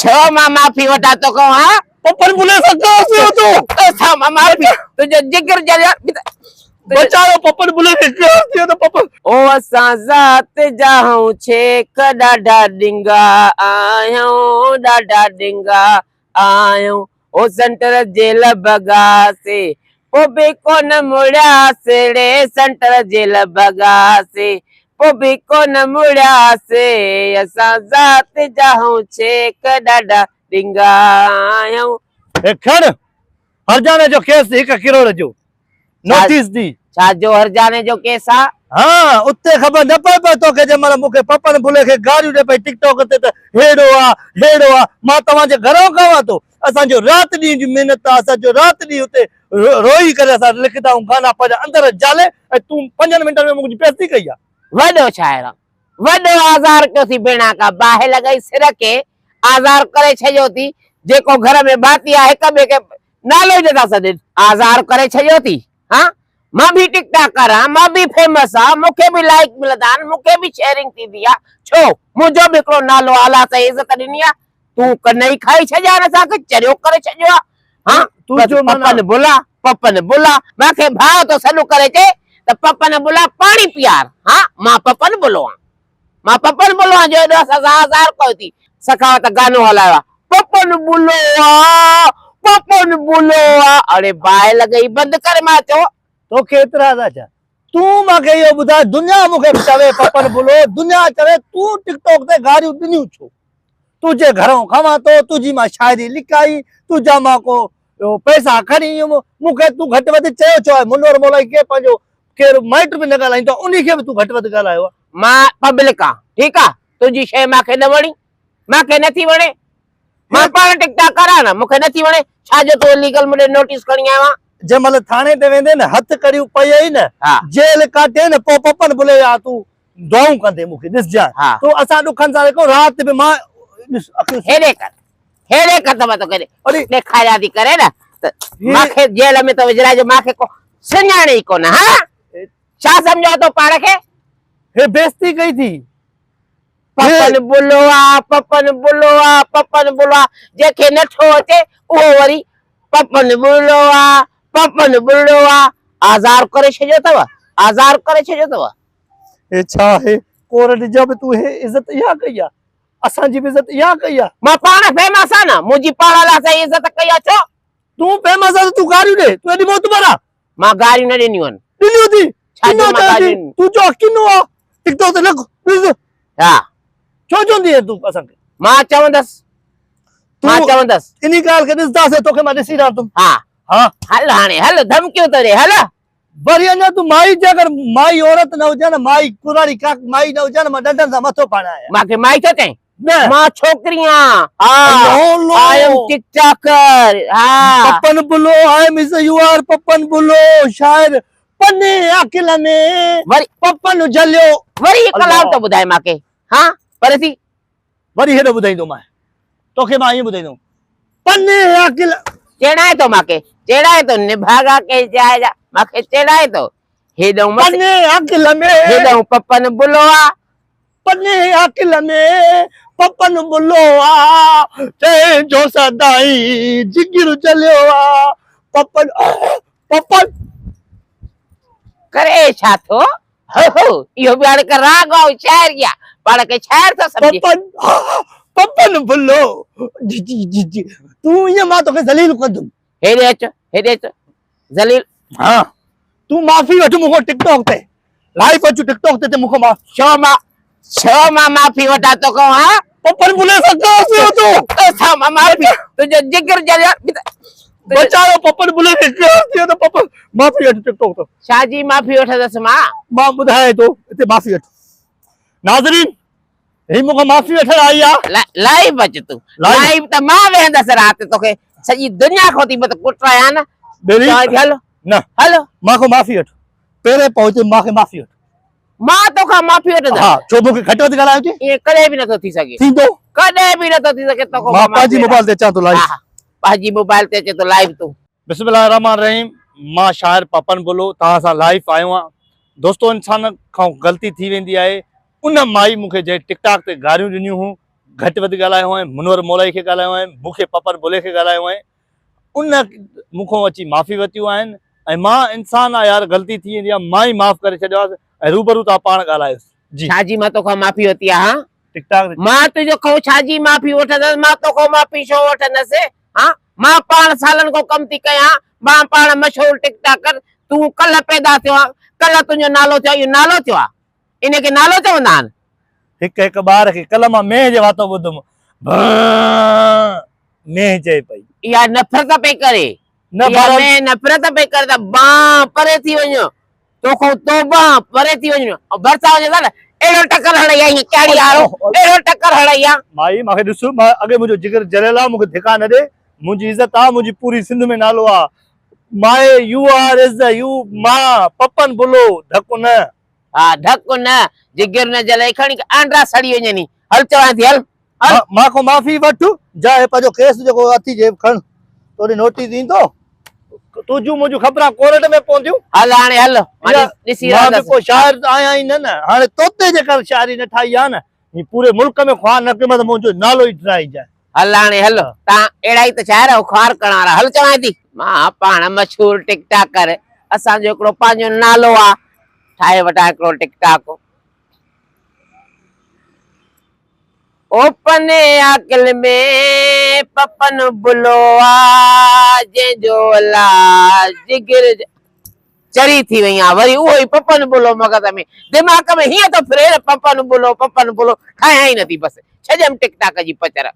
छो मां माफी वठा तो को हां पप्पन बुले सका से तो सा मां माफी तुझे जिगर जरिया बचाओ पप्पन बुले के तो पप्पन ओ असां ज़ात जाऊं छे कडाडा डिंगा आयो ओ सेंटर जेल बगा से ओ बे कोन मुड़ा से रे सेंटर जेल बगा से ओ बे कोन मुड़ा से असां ज़ात जाऊं छे कडाडा डिंगा आयो ए खड़ हरजाने जो केस 1 करोड़ जो नोटिस दी छा जो हरजाने जो केस आ हाँ उते खबर न पे तो के जमल मुके पप्पन बुले के गाड़ियों दे पे टिकटॉक ते त हेड़ो आ मां तवा जे घरों खावा तो असा जो रात दी मेहनत असा जो रात दी उते रोई करे असा लिखदा हूं गाना पर अंदर जाले तू 5 मिनट में मुजी पेस्ती कईया वडो शायर वडो आज़ार क्यों थी बेणा का बाहे लगाई सिर के आज़ार करे छजो थी जेको घर में बाती है कबे के नालो जता सदे आज़ार करे छजो थी हां मां भी टिकटॉकर हां मां भी फेमस हां मुके भी लाइक मिलदान मुके भी शेयरिंग थी दिया छो मुजो बिकरो नालो आला से इज्जत दिनिया तू कनई खाई छजा न सा के चरियो करे छजो हां तू जो पप्पन बुला माके भाव तो सडू करे छे त पप्पन बुला पानी पियार हां मां पप्पन बुलो जो 10,000 को थी सखावत गानो हलावा पप्पन बुलो अरे बाय लगई बंद कर मा चो तो केतरा दा जा तू माके यो बुधा दुनिया मुके चवे पप्पन बुलो दुनिया चवे तू टिकटॉक ते गाड़ियों दिनियो छो तुझे घरों खावा तो तुझी मां शायरी लिखाई तुझा मां को पैसा खणी मुके तू घट वध चयो छो मुनोर मोलाई के पंजो के माइट भी न गालाई तो उनी के भी तू घट वध गालायो मां पब्लिक आ ठीक आ तुझी शे माके न वणी माके नथी वणे मां पाण टिकटॉक करा ना मुके नथी वणे छाजो तो लीगल मुडे नोटिस करणी आवा जमल थाने ते वेंदे न हथ करियो पई न जेल काटे न पो पप्पन बुले आ तू दुआऊं कंदे मुके दिस जा तो असा दुखन सा को रात में मां हेडे कर तब तो करे अरे देखाया दी करे ना माखे जेल में तो विजरा जो माखे को सुञाणे को ना हां छा समझो तो पाण के हे बेइज्जती कई थी पप्पन बुलोआ जेके नठो अचे ओ वरी पप्पन बुलोआ आज़ार करे छजो तव ए छा है कोर्ट जब तू है इज्जत या कया असा जी इज्जत या कया मां पाण फेमस आ ना मुजी पाण ला से इज्जत कया छो तू फेमस आ तू गाड़ी दे तू एडी बहुत बड़ा मां गाड़ी न देनिवन दिलियो दी तू जो किनो आ टिकटॉक ते लग हां छो जोंदी है तू असा के मां चवंदस इनी गाल के दिसदा से तोके मां दिसी रहा तुम हां हल हाने हल धमकियो तो रे हल बरिया ना तू माई जगर माई औरत न हो जाना माई कुरारी का माई न हो जाना मैं डंडन सा मथो पाना है माके माई तो ते मां छोकरियां हां आई एम टिकटॉकर हां पप्पन बुलो I am is you are Pappan बुलो शायर पन्ने अकेला ने वरी पप्पन जलियो वरी कलाव तो बुधाए माके हां परसी वरी हेडो बुधाइंदो मैं तोके मां ये बुधाइंदो पन्ने अकेला चेड़ाए तो निभागा के जाएगा माके चेड़ाए तो हेडो पन्ने अकेला में हेडो पप्पन बुलोआ पन्ने अकेला में पप्पन बुलोआ ते जो सदाई जिगिर चलियो पप्पन करे छा थो हो यो बियाड़ कर राग और शायर या पाड़ के शायर तो समझे पप्पन बुलो जी तू ये मां तो के जलील कर दूं हेडे अच जलील हां तू माफी वठ मुको टिकटॉक ते लाइव अच टिकटॉक ते मुको छो मां माफी वठा तो को हां पप्पन बुले सका से तो सा मां माफी तुझे जिगर जरिया बचाओ पप्पन बुले के तो पप्पन माफी वठ टिकटॉक तो शाजी माफी वठ दस मां बुधाए तो इते माफी वठ नाज़रीन हे मुको माफी वठ आई आ लाइव अच तू लाइव त मां वेंदस रात तोके सजी दुनिया खोती मत कुटराया ना बेली हलो ना हलो मां को माफी वठ पहले पहुंचे मां के माफी वठ मां तो का माफी वठ हां छो मुके घटो त गलायो थी ये कदे भी न तो थी सके थींदो कदे भी न तो थी सके तो को मां पाजी मोबाइल ते चा तो लाइव पाजी मोबाइल ते चे तो लाइव तू बिस्मिल्लाहिर्रहमानिर्रहीम मां शायर पप्पन बुलो ता सा लाइव आयो आ दोस्तों इंसान का गलती थी वेंदी आए उन माई मुके जे टिकटॉक ते गारियों दिनियो हूं घटि वधि ॻाल्हायो आहिनि, मुनवर मोलाई खे ॻाल्हायो आहिनि, मूंखे पपन बुले खे ॻाल्हायो आहिनि, उन मूंखां अची माफ़ी वरितियूं आहिनि। ऐं मां इंसान आहियां यार, ग़लती थी वेंदी आहे, मां ई माफ़ करे छॾियो आहे। ऐं रूबरू तव्हां पाण ॻाल्हायोसि जी। छाजी मां तोखां माफ़ी वरिती आहे? हाँ टिक टाक मां तुंहिंजो खां छाजी माफ़ी वठंदसि? मां तोखां माफ़ी छो वठंदसि? हाँ मां पाण सालनि खां कमु थी कयां, मां पाण मशहूरु टिकटॉकर। तूं कल्ह पैदा थियो आहे, कल्ह तुंहिंजो नालो थियो आहे, इहो नालो थियो आहे? इनखे नालो चवंदा आहिनि? हिकु हिकु ॿार खे कल्ह मां मेंह जे वातो ॿुधुमि, मेंह चए पई। इहा नफ़रत पई करे, न बार नफ़रत पई करे त बां परे थी वञो, तोखां तौबा परे थी वञो। ऐं भरिसां वञे न अहिड़ो टकर हणाई आहे, हीअं कहिड़ी हारो अहिड़ो टकर हणाई आहे। माई मूंखे ॾिस, मां अॻे मुंहिंजो जिगर जलियल आहे, मूंखे धिका न ॾे। मुंहिंजी इज़त आहे, मुंहिंजी पूरी सिंध में नालो आहे। माए यू आर इज़ द यू मां पपन बुलो धकु न। हा धकु न, जिगर न जले, खणी आंड्रा सड़ी वञनि। हल चवां थी, हल हल मां खां माफ़ी वठ, जा पंहिंजो केस जेको अथी जे खण, तोरी नोटिस ईंदो, तुंहिंजूं मुंहिंजूं ख़बरां कोर्ट में पवंदियूं। हल हाणे हल ॾिसी मां बि को शाइर आहियां ई न, हाणे तोते जे करे शाइरी न ठाही आहे न, हीअ पूरे मुल्क में ख्वार न कयो त मुंहिंजो नालो ई ठाही जाए। हल हाणे हल, तव्हां अहिड़ा ई त छा रहो ख्वार करण वारा। हल चवां थी, मां पाण मशहूरु टिकटॉकर, असांजो हिकिड़ो पंहिंजो नालो आहे, ठाहे वठां हिकिड़ो टिकटॉक। ओपन अकिल में पपन बुलो आ, जंहिंजो अला जिगर चरी थी वई आहे। वरी उहो ई पपन बुलो मगज़ में, दिमाग़ में हीअं थो फिरे, पपन बुलो ठाहियां ई नथी। बसि छॾियमि टिकटॉक जी पचर।